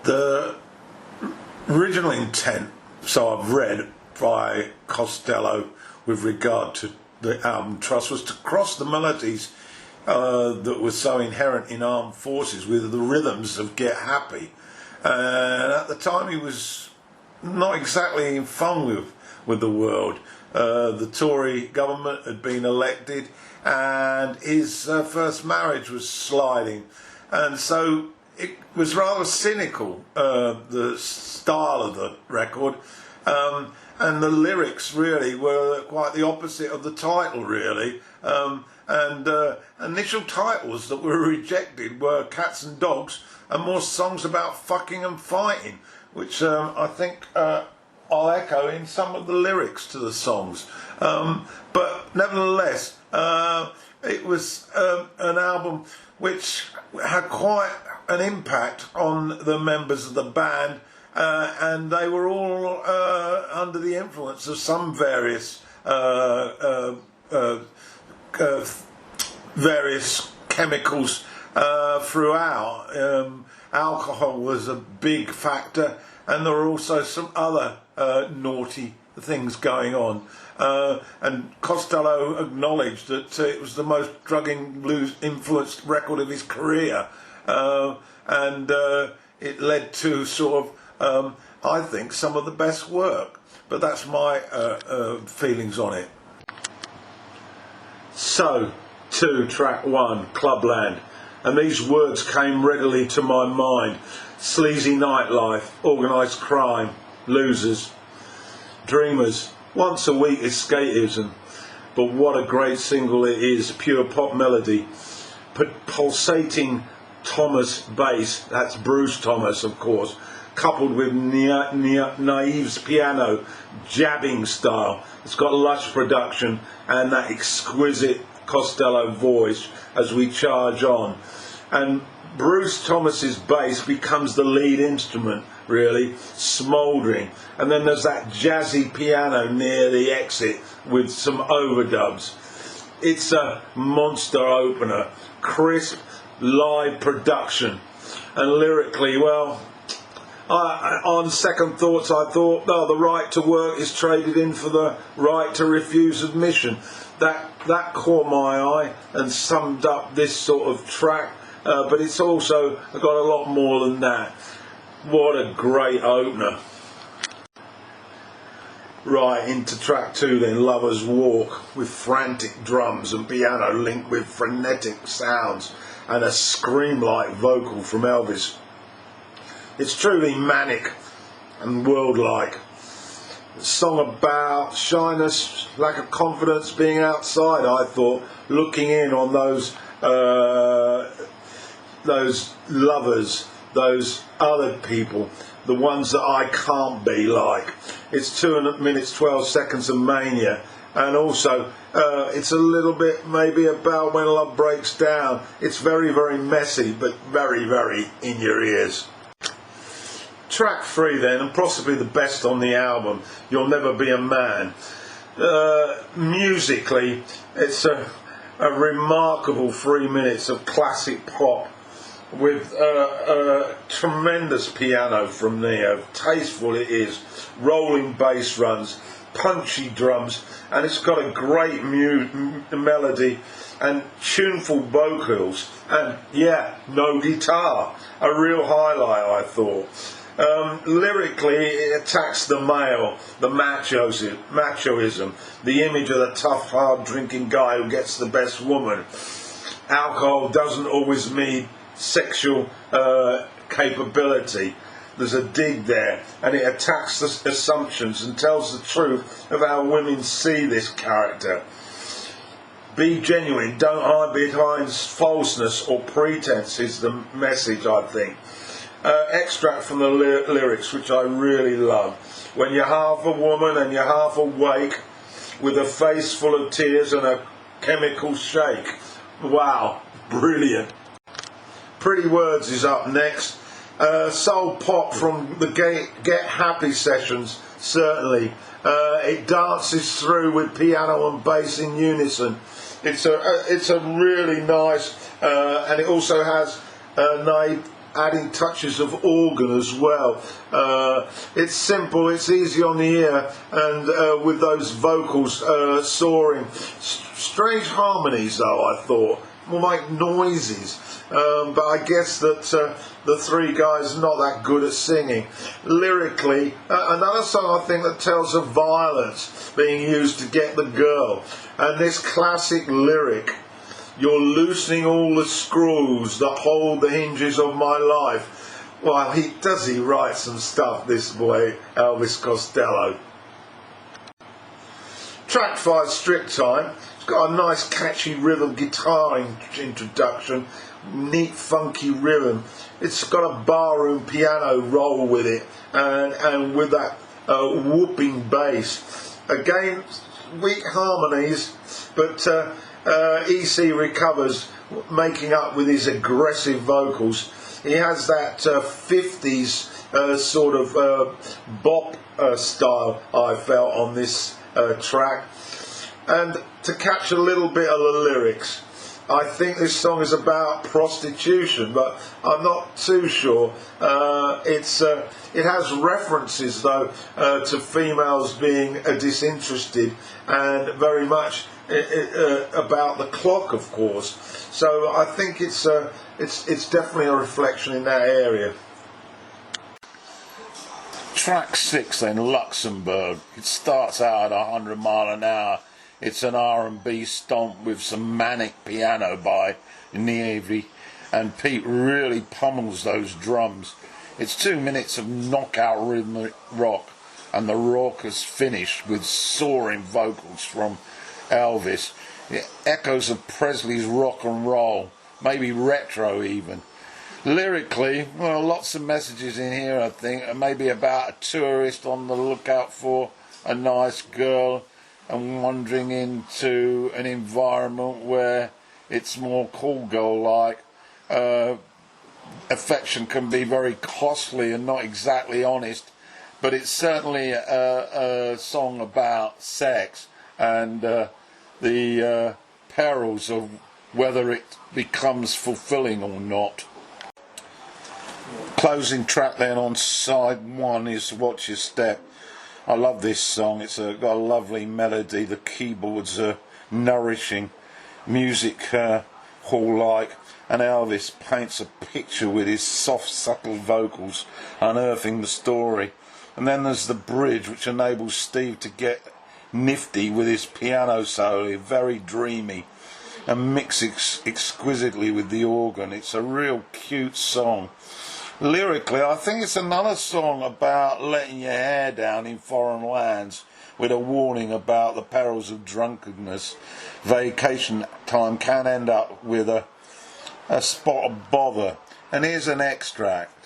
The original intent, so I've read, by Costello with regard to the album Trust, was to cross the melodies that were so inherent in Armed Forces with the rhythms of Get Happy. And at the time he was not exactly in fun with the world. The Tory government had been elected and his first marriage was sliding, and so it was rather cynical, the style of the record, and the lyrics really were quite the opposite of the title really, and initial titles that were rejected were Cats and Dogs and more songs about fucking and fighting, which I think I'll echo in some of the lyrics to the songs. But nevertheless, it was an album which had quite an impact on the members of the band, and they were all under the influence of some various chemicals throughout. Alcohol was a big factor, and there were also some other naughty things going on. And Costello acknowledged that it was the most drugging blues influenced record of his career, and it led to sort of, I think, some of the best work. But that's my feelings on it. So, to track 1, Clubland. And these words came readily to my mind: sleazy nightlife, organised crime, losers, dreamers, once a week escapism. But what a great single it is, pure pop melody, pulsating Thomas bass, that's Bruce Thomas of course, coupled with Naive's piano, jabbing style. It's got lush production and that exquisite Costello voice as we charge on. And Bruce Thomas's bass becomes the lead instrument, really, smouldering. And then there's that jazzy piano near the exit with some overdubs. It's a monster opener, crisp, live production. And lyrically, well, on second thoughts, I thought, oh, the right to work is traded in for the right to refuse admission. That caught my eye and summed up this sort of track, but it's also got a lot more than that. What a great opener. Right, into track 2 then, Lover's Walk, with frantic drums and piano linked with frenetic sounds and a scream-like vocal from Elvis. It's truly manic and world-like. A song about shyness, lack of confidence, being outside, I thought, looking in on those lovers, those other people, the ones that I can't be like. It's 2 minutes 12 seconds of mania, and also it's a little bit maybe about when love breaks down. It's very, very messy, but very, very in your ears. Track 3 then, and possibly the best on the album, You'll Never Be a Man. Musically, it's a remarkable 3 minutes of classic pop with tremendous piano from Neo. Tasteful it is, rolling bass runs, punchy drums, and it's got a great melody and tuneful vocals, and yeah, no guitar. A real highlight, I thought. Lyrically, it attacks the male, the machoism, the image of the tough, hard-drinking guy who gets the best woman. Alcohol doesn't always mean sexual capability. There's a dig there, and it attacks the assumptions and tells the truth of how women see this character. Be genuine, don't hide behind falseness or pretense is the message, I think. Extract from the lyrics, which I really love. When you're half a woman and you're half awake, with a face full of tears and a chemical shake. Wow, brilliant. Pretty Words is up next. Soul pop from the Get Happy sessions, certainly. It dances through with piano and bass in unison. It's a really nice, and it also has adding touches of organ as well. It's simple, it's easy on the ear, and with those vocals soaring. Strange harmonies though, I thought, more like noises. But I guess that the three guys are not that good at singing. Lyrically, another song I think that tells of violence being used to get the girl. And this classic lyric, "You're loosening all the screws that hold the hinges of my life." Well, does he write some stuff, this boy, Elvis Costello. Track 5, Strict Time. It's got a nice catchy rhythm guitar introduction, neat funky rhythm. It's got a barroom piano roll with it, and with that whooping bass. Again, weak harmonies, but EC recovers, making up with his aggressive vocals. He has that 50s sort of bop style, I felt, on this track. And to catch a little bit of the lyrics, I think this song is about prostitution, but I'm not too sure. It has references though to females being disinterested, and very much about the clock, of course. So I think it's definitely a reflection in that area. Track 6 then, Luxembourg. It starts out at 100 mile an hour. It's an R&B stomp with some manic piano by Nievre, and Pete really pummels those drums. It's 2 minutes of knockout rhythmic rock, and the raucous finish with soaring vocals from Elvis. It echoes of Presley's rock and roll, maybe retro even. Lyrically, well, lots of messages in here, I think, and maybe about a tourist on the lookout for a nice girl and wandering into an environment where it's more cool girl-like. Affection can be very costly and not exactly honest, but it's certainly a song about sex and the perils of whether it becomes fulfilling or not. Closing track then on side 1 is Watch Your Step. I love this song. It's got a lovely melody. The keyboards are nourishing, music hall-like, and Elvis paints a picture with his soft, subtle vocals, unearthing the story. And then there's the bridge, which enables Steve to get nifty with his piano solo, very dreamy, and mix exquisitely with the organ. It's a real cute song. Lyrically, I think it's another song about letting your hair down in foreign lands, with a warning about the perils of drunkenness. Vacation time can end up with a spot of bother. And here's an extract.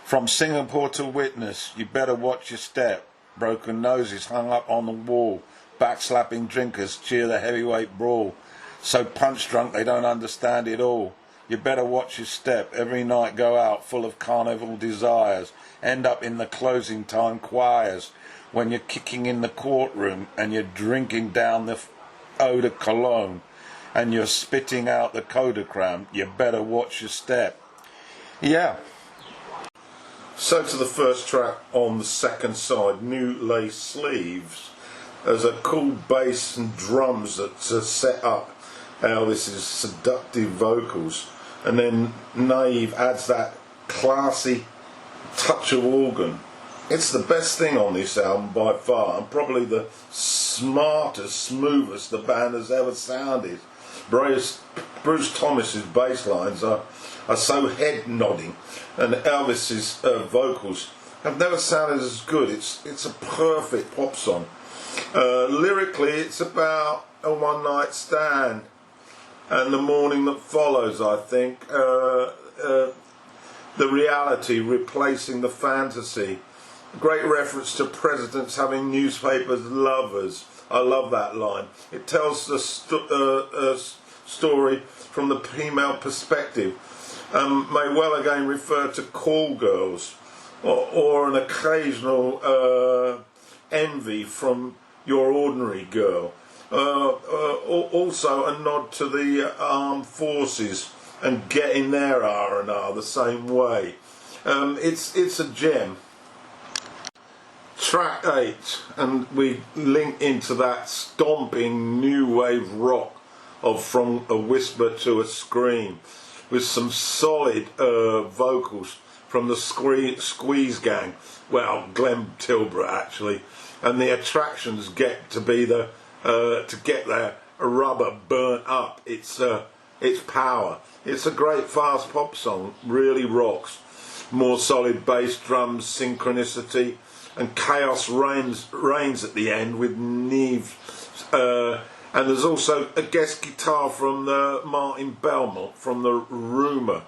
From Singapore to Witness, you better watch your step. Broken noses hung up on the wall. Backslapping drinkers cheer the heavyweight brawl. So punch drunk they don't understand it all. You better watch your step. Every night go out full of carnival desires. End up in the closing time choirs. When you're kicking in the courtroom and you're drinking down the eau de cologne and you're spitting out the Kodacram, you better watch your step. Yeah. So to the first track on the second side, New Lace Sleeves. There's a cool bass and drums that set up Elvis's seductive vocals, and then Naive adds that classy touch of organ. It's the best thing on this album by far, and probably the smartest, smoothest the band has ever sounded. Bruce Thomas's bass lines are so head nodding, and Elvis's vocals have never sounded as good. It's a perfect pop song. Lyrically, it's about a one night stand and the morning that follows, I think. The reality replacing the fantasy. Great reference to presidents having newspapers lovers. I love that line. It tells the story from the female perspective. May well again refer to call girls, or an occasional envy from your ordinary girl. Also a nod to the armed forces and getting their R&R the same way. It's a gem. Track 8, and we link into that stomping new wave rock of From a Whisper to a Scream, with some solid vocals from the Squeeze Gang, well, Glenn Tilbrook actually, and the attractions get to be to get their rubber burnt up. It's power. It's a great fast pop song, really rocks. More solid bass drums, synchronicity, and chaos reigns at the end with Neve, and there's also a guest guitar from Martin Belmont from the Rumour.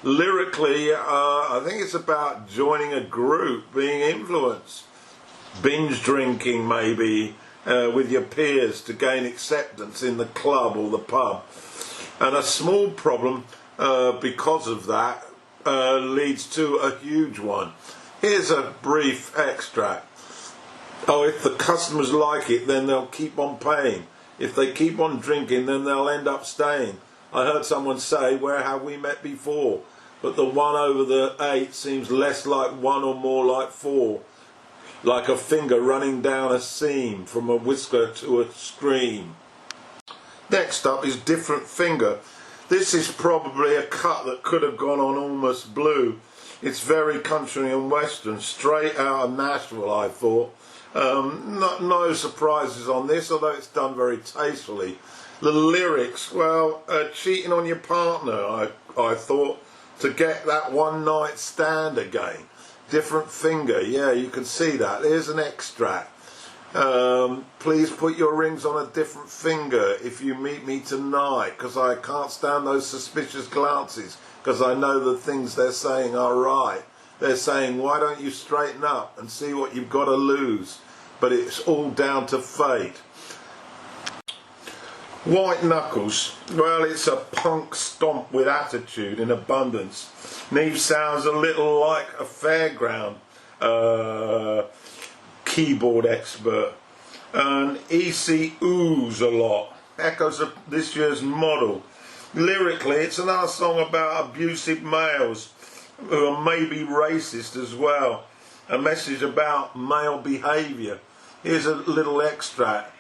Lyrically, I think it's about joining a group, being influenced, binge drinking maybe with your peers to gain acceptance in the club or the pub, and a small problem because of that leads to a huge one. Here's a brief extract. Oh, if the customers like it, then they'll keep on paying. If they keep on drinking, then they'll end up staying. I heard someone say, where have we met before? But the 1 over the 8 seems less like 1 or more like 4. Like a finger running down a seam, from a whisper to a scream. Next up is Different Finger. This is probably a cut that could have gone on Almost Blue. It's very country and western, straight out of Nashville, I thought. No surprises on this, although it's done very tastefully. The lyrics, well, cheating on your partner, I thought, to get that one night stand again. Different finger, yeah, you can see that. Here's an extract. Please put your rings on a different finger if you meet me tonight, because I can't stand those suspicious glances, because I know the things they're saying are right. They're saying, why don't you straighten up and see what you've got to lose? But it's all down to fate. White Knuckles, well, it's a punk stomp with attitude in abundance. Neve sounds a little like a fairground keyboard expert. And EC oohs a lot. Echoes of this year's Model. Lyrically, it's another song about abusive males who are maybe racist as well. A message about male behaviour. Here's a little extract.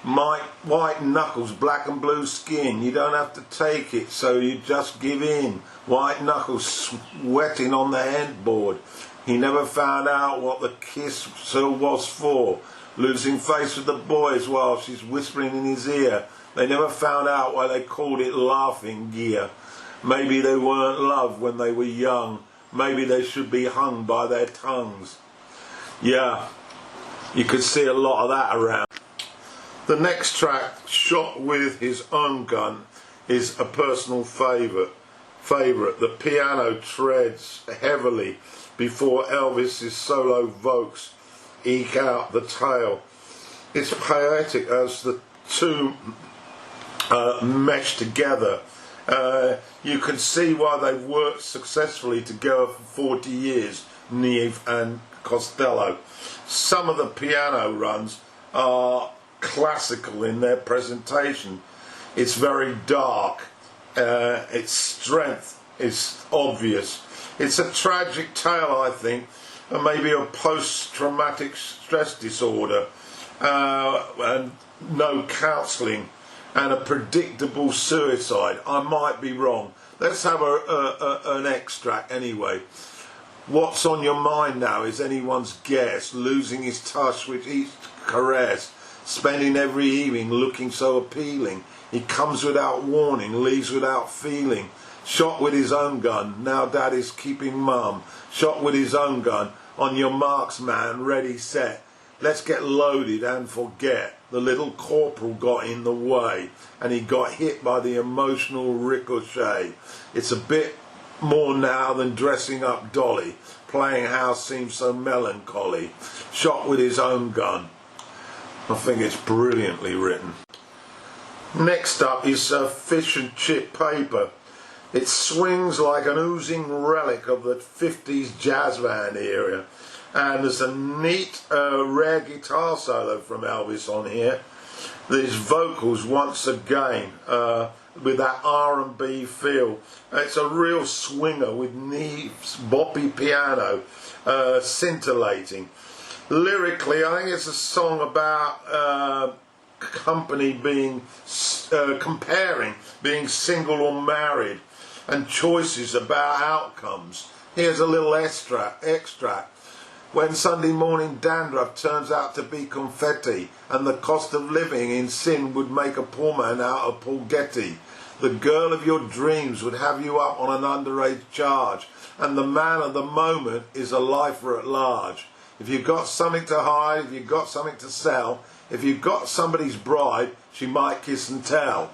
White knuckles, black and blue skin. You don't have to take it, so you just give in. White knuckles sweating on the headboard. He never found out what the kiss was for. Losing face with the boys while she's whispering in his ear. They never found out why they called it laughing gear. Maybe they weren't loved when they were young. Maybe they should be hung by their tongues. Yeah, you could see a lot of that around. The next track, Shot with His Own Gun, is a personal favourite. The piano treads heavily before Elvis's solo vocals eke out the tale. It's poetic as the two mesh together. You can see why they've worked successfully together for 40 years, Neve and Costello. Some of the piano runs are classical in their presentation. It's very dark. Its strength is obvious. It's a tragic tale, I think, and maybe a post-traumatic stress disorder, and no counselling, and a predictable suicide. I might be wrong. Let's have an extract anyway. What's on your mind now is anyone's guess, losing his touch with each caress, spending every evening looking so appealing. He comes without warning, leaves without feeling. Shot with his own gun, now daddy's keeping mum. Shot with his own gun, on your marks man, ready, set. Let's get loaded and forget. The little corporal got in the way, and he got hit by the emotional ricochet. It's a bit more now than dressing up Dolly. Playing house seems so melancholy. Shot with his own gun. I think it's brilliantly written. Next up is Fish and Chip Paper. It swings like an oozing relic of the 50s jazz band era. And there's a neat, rare guitar solo from Elvis on here. These vocals, once again, with that R&B feel. It's a real swinger with neat, boppy piano, scintillating. Lyrically, I think it's a song about company being comparing being single or married, and choices about outcomes. Here's a little extract. When Sunday morning dandruff turns out to be confetti, and the cost of living in sin would make a poor man out of Paul Getty, the girl of your dreams would have you up on an underage charge, and the man of the moment is a lifer at large. If you've got something to hide, if you've got something to sell, if you've got somebody's bride, she might kiss and tell.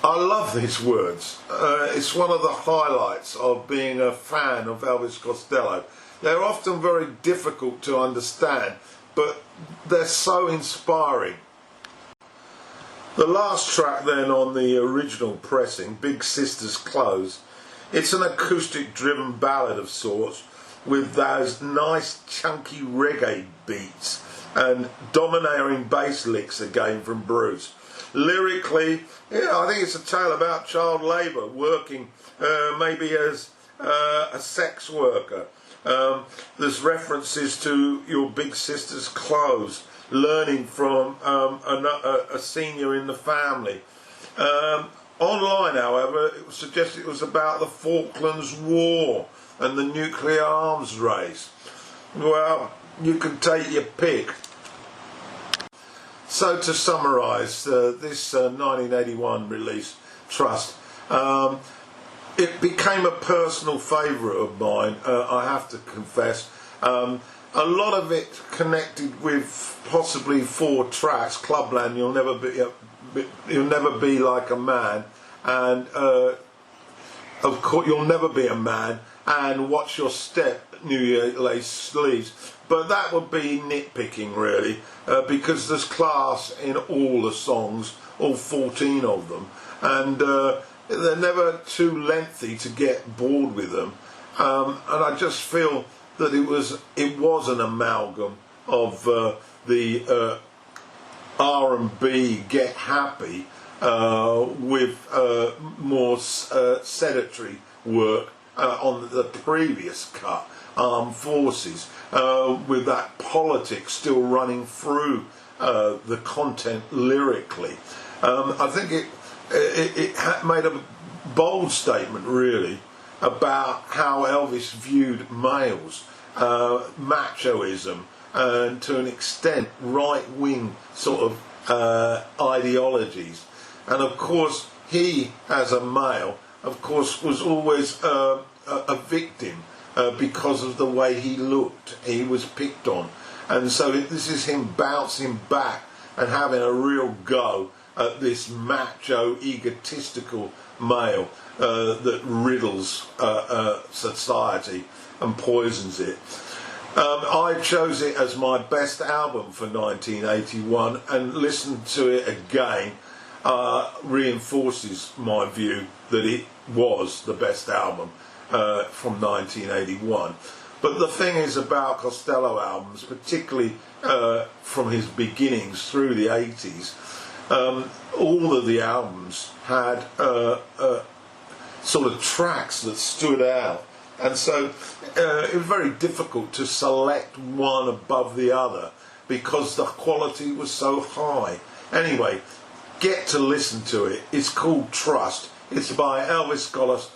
I love these words. It's one of the highlights of being a fan of Elvis Costello. They're often very difficult to understand, but they're so inspiring. The last track then on the original pressing, Big Sister's Clothes, it's an acoustic driven ballad of sorts with those nice chunky reggae beats and domineering bass licks again from Bruce. Lyrically, I think it's a tale about child labour, working maybe as a sex worker. There's references to your big sister's clothes, learning from a senior in the family. Online, however, it was suggested it was about the Falklands War and the nuclear arms race. Well, you can take your pick. So to summarise this 1981 release, Trust, it became a personal favourite of mine, I have to confess. A lot of it connected with possibly 4 tracks, Clubland, You'll Never Be Like a Man, and of course You'll Never Be a Man, and Watch Your Step, New Year Lace Sleeves. But that would be nitpicking really, because there's class in all the songs, all 14 of them, and they're never too lengthy to get bored with them. And I just feel that it was an amalgam of the R&B Get Happy with more sedentary work on the previous cut, Armed Forces, with that politics still running through the content lyrically. I think it made a bold statement really about how Elvis viewed males, machoism, and to an extent right-wing sort of ideologies. And of course he, as a male, of course was always a victim because of the way he looked. He was picked on, and so this is him bouncing back and having a real go at this macho, egotistical male that riddles society and poisons it. I chose it as my best album for 1981, and listening to it again reinforces my view that it was the best album from 1981. But the thing is about Costello albums, particularly from his beginnings through the 80s, all of the albums had sort of tracks that stood out, and so it was very difficult to select one above the other because the quality was so high. Anyway, get to listen to it. It's called Trust. It's by Elvis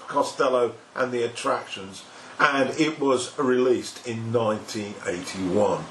Costello and the Attractions, and it was released in 1981.